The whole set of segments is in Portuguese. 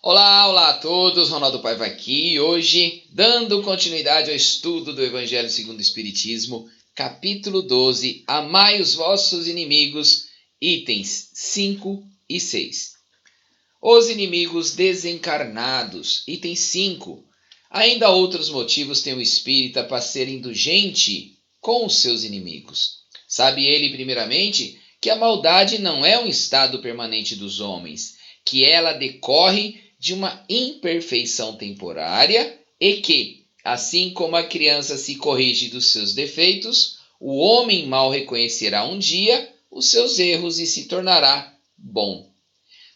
Olá a todos, Ronaldo Paiva aqui, hoje dando continuidade ao estudo do Evangelho segundo o Espiritismo, capítulo 12, Amai os vossos inimigos, itens 5 e 6. Os inimigos desencarnados, item 5. Ainda outros motivos tem o espírita para ser indulgente com os seus inimigos. Sabe ele, primeiramente, que a maldade não é um estado permanente dos homens, que ela decorre de uma imperfeição temporária e que, assim como a criança se corrige dos seus defeitos, o homem mal reconhecerá um dia os seus erros e se tornará bom.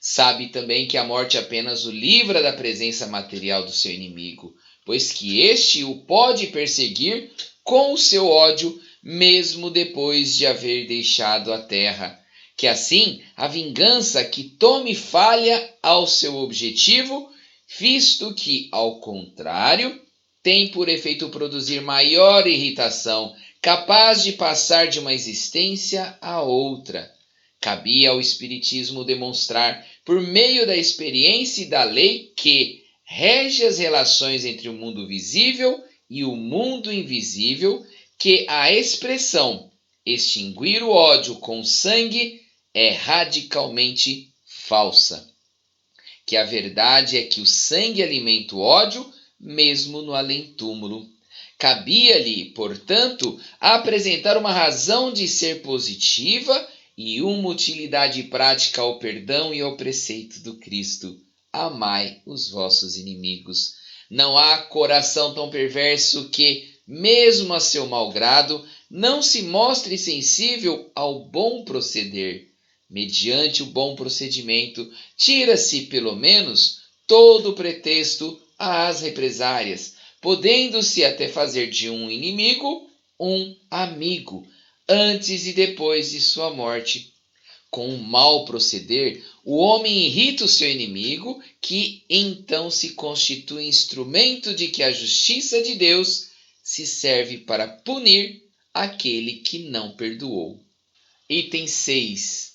Sabe também que a morte apenas o livra da presença material do seu inimigo, pois que este o pode perseguir com o seu ódio, mesmo depois de haver deixado a terra. Que assim a vingança que tome falha ao seu objetivo, visto que, ao contrário, tem por efeito produzir maior irritação, capaz de passar de uma existência a outra. Cabia ao Espiritismo demonstrar, por meio da experiência e da lei, que rege as relações entre o mundo visível e o mundo invisível, que a expressão extinguir o ódio com sangue é radicalmente falsa. Que a verdade é que o sangue alimenta o ódio, mesmo no além-túmulo. Cabia-lhe, portanto, apresentar uma razão de ser positiva e uma utilidade prática ao perdão e ao preceito do Cristo. Amai os vossos inimigos. Não há coração tão perverso que, mesmo a seu mau grado, não se mostre sensível ao bom proceder. Mediante o bom procedimento, tira-se, pelo menos, todo o pretexto às represárias, podendo-se até fazer de um inimigo um amigo, antes e depois de sua morte. Com o mau proceder, o homem irrita o seu inimigo, que então se constitui instrumento de que a justiça de Deus se serve para punir aquele que não perdoou. Item 6.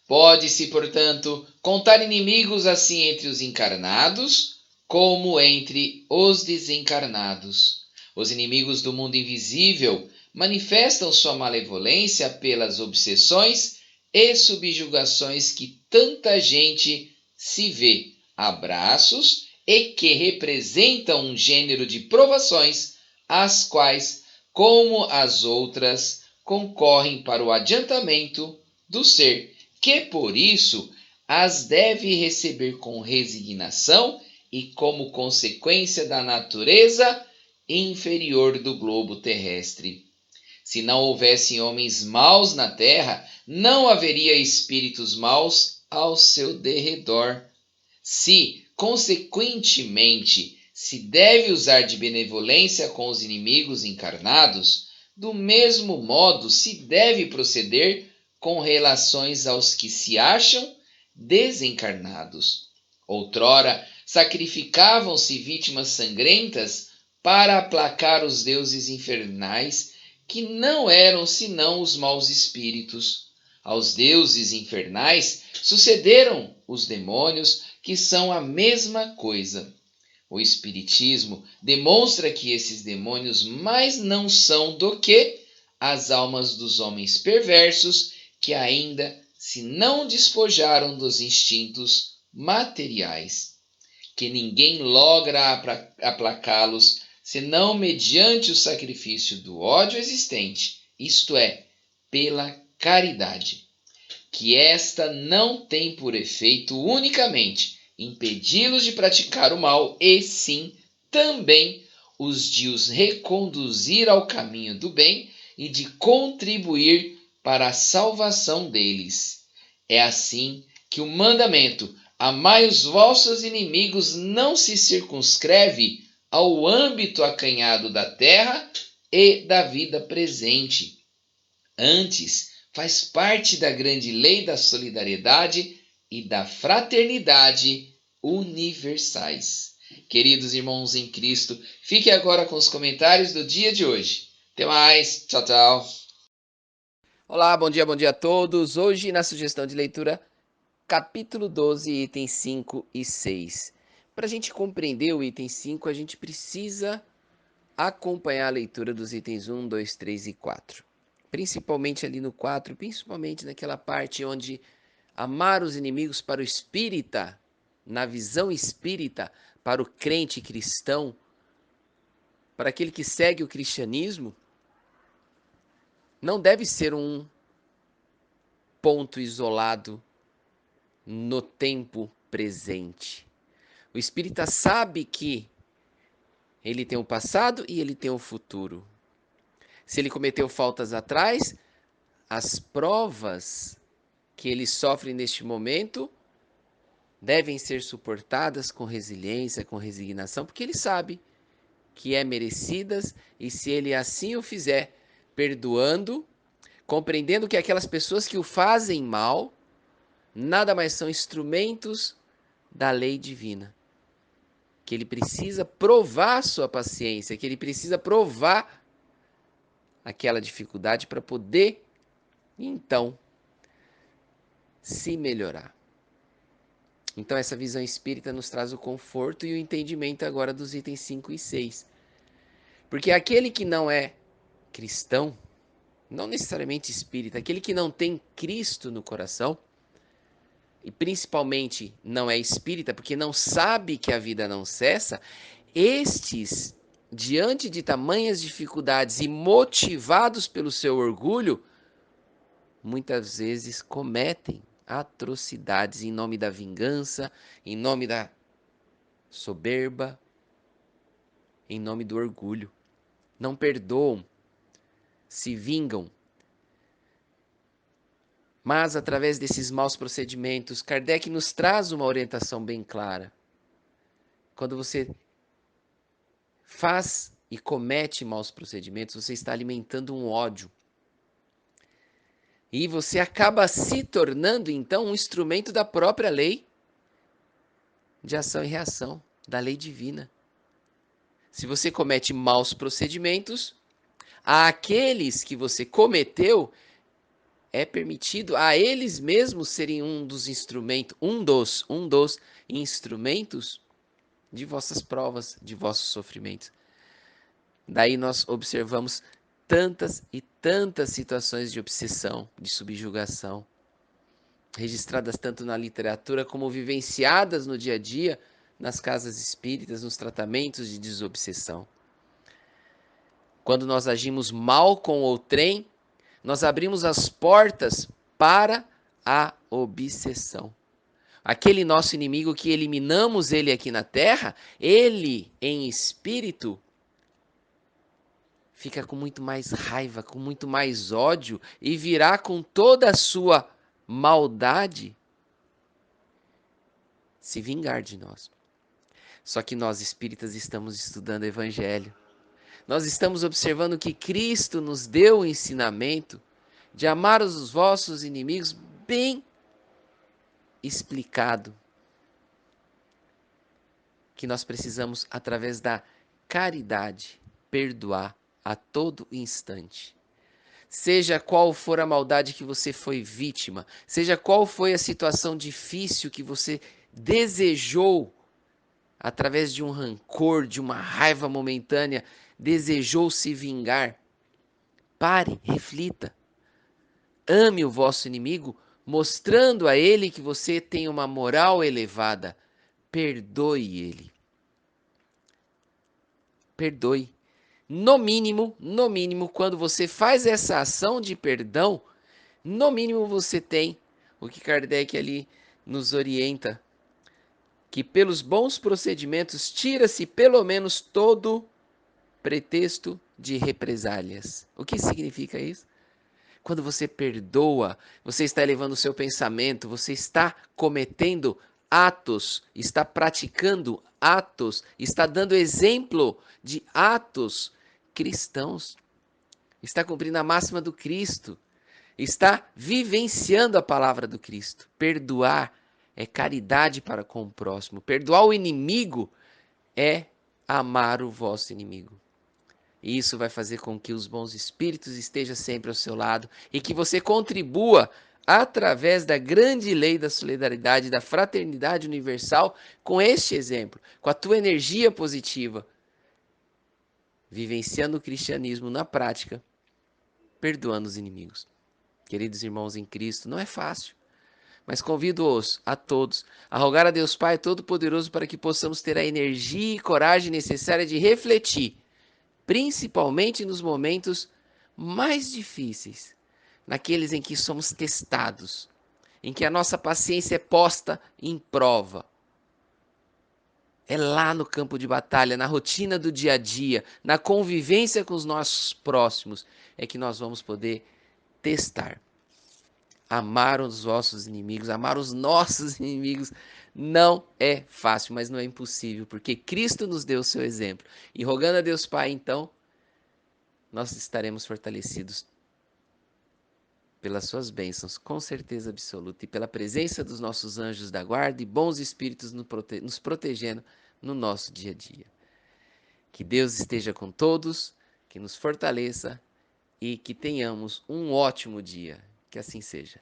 Pode-se, portanto, contar inimigos assim entre os encarnados, como entre os desencarnados. Os inimigos do mundo invisível manifestam sua malevolência pelas obsessões e subjugações que tanta gente se vê a braços e que representam um gênero de provações, as quais, como as outras, concorrem para o adiantamento do ser, que por isso as deve receber com resignação e como consequência da natureza inferior do globo terrestre. Se não houvessem homens maus na terra, não haveria espíritos maus ao seu derredor. Se, consequentemente, se deve usar de benevolência com os inimigos encarnados, do mesmo modo se deve proceder com relações aos que se acham desencarnados. Outrora, sacrificavam-se vítimas sangrentas para aplacar os deuses infernais, que não eram senão os maus espíritos. Aos deuses infernais sucederam os demônios, que são a mesma coisa. O Espiritismo demonstra que esses demônios mais não são do que as almas dos homens perversos que ainda se não despojaram dos instintos materiais, que ninguém logra aplacá-los senão mediante o sacrifício do ódio existente, isto é, pela caridade, que esta não tem por efeito unicamente impedi-los de praticar o mal, e sim também de os reconduzir ao caminho do bem e de contribuir para a salvação deles. É assim que o mandamento amai os vossos inimigos não se circunscreve ao âmbito acanhado da terra e da vida presente. Antes, faz parte da grande lei da solidariedade e da fraternidade universais. Queridos irmãos em Cristo, fique agora com os comentários do dia de hoje. Até mais, tchau, tchau. Olá, bom dia a todos. Hoje, na sugestão de leitura, capítulo 12, itens 5 e 6. Para a gente compreender o item 5, a gente precisa acompanhar a leitura dos itens 1, 2, 3 e 4. Principalmente ali no 4, principalmente naquela parte onde amar os inimigos para o espírita, na visão espírita, para o crente cristão, para aquele que segue o cristianismo, não deve ser um ponto isolado no tempo presente. O espírita sabe que ele tem o passado e ele tem o futuro. Se ele cometeu faltas atrás, as provas que ele sofre neste momento devem ser suportadas com resiliência, com resignação, porque ele sabe que é merecidas, e se ele assim o fizer, perdoando, compreendendo que aquelas pessoas que o fazem mal nada mais são instrumentos da lei divina, que ele precisa provar sua paciência, que ele precisa provar aquela dificuldade para poder, então, se melhorar. Então essa visão espírita nos traz o conforto e o entendimento agora dos itens 5 e 6. Porque aquele que não é cristão, não necessariamente espírita, aquele que não tem Cristo no coração, e principalmente não é espírita, porque não sabe que a vida não cessa, estes, diante de tamanhas dificuldades e motivados pelo seu orgulho, muitas vezes cometem atrocidades em nome da vingança, em nome da soberba, em nome do orgulho. Não perdoam, se vingam. Mas, através desses maus procedimentos, Kardec nos traz uma orientação bem clara. Quando você faz e comete maus procedimentos, você está alimentando um ódio. E você acaba se tornando, então, um instrumento da própria lei de ação e reação, da lei divina. Se você comete maus procedimentos, àqueles que você cometeu, é permitido a eles mesmos serem um dos instrumentos instrumentos de vossas provas, de vossos sofrimentos. Daí nós observamos tantas e tantas situações de obsessão, de subjugação, registradas tanto na literatura como vivenciadas no dia a dia, nas casas espíritas, nos tratamentos de desobsessão. Quando nós agimos mal com outrem, nós abrimos as portas para a obsessão. Aquele nosso inimigo que eliminamos ele aqui na terra, ele em espírito fica com muito mais raiva, com muito mais ódio e virá com toda a sua maldade se vingar de nós. Só que nós espíritas estamos estudando o Evangelho. Nós estamos observando que Cristo nos deu o ensinamento de amar os vossos inimigos bem explicado. Que nós precisamos, através da caridade, perdoar a todo instante. Seja qual for a maldade que você foi vítima, seja qual foi a situação difícil que você desejou, através de um rancor, de uma raiva momentânea, desejou se vingar. Pare, reflita. Ame o vosso inimigo, mostrando a ele que você tem uma moral elevada. Perdoe ele. Perdoe. No mínimo, quando você faz essa ação de perdão, no mínimo você tem o que Kardec ali nos orienta, que pelos bons procedimentos tira-se pelo menos todo pretexto de represálias. O que significa isso? Quando você perdoa, você está elevando o seu pensamento, você está cometendo atos, está praticando atos, está dando exemplo de atos cristãos, está cumprindo a máxima do Cristo, está vivenciando a palavra do Cristo. Perdoar é caridade para com o próximo. Perdoar o inimigo é amar o vosso inimigo. E isso vai fazer com que os bons espíritos estejam sempre ao seu lado e que você contribua através da grande lei da solidariedade, da fraternidade universal, com este exemplo, com a tua energia positiva, vivenciando o cristianismo na prática, perdoando os inimigos. Queridos irmãos em Cristo, não é fácil, mas convido-os a todos a rogar a Deus Pai Todo-Poderoso para que possamos ter a energia e coragem necessária de refletir, principalmente nos momentos mais difíceis, naqueles em que somos testados, em que a nossa paciência é posta em prova. É lá no campo de batalha, na rotina do dia a dia, na convivência com os nossos próximos, é que nós vamos poder testar. Amar os vossos inimigos, amar os nossos inimigos, não é fácil, mas não é impossível, porque Cristo nos deu o seu exemplo. E rogando a Deus Pai, então, nós estaremos fortalecidos pelas suas bênçãos, com certeza absoluta, e pela presença dos nossos anjos da guarda e bons espíritos nos protegendo no nosso dia a dia. Que Deus esteja com todos, que nos fortaleça e que tenhamos um ótimo dia. Que assim seja.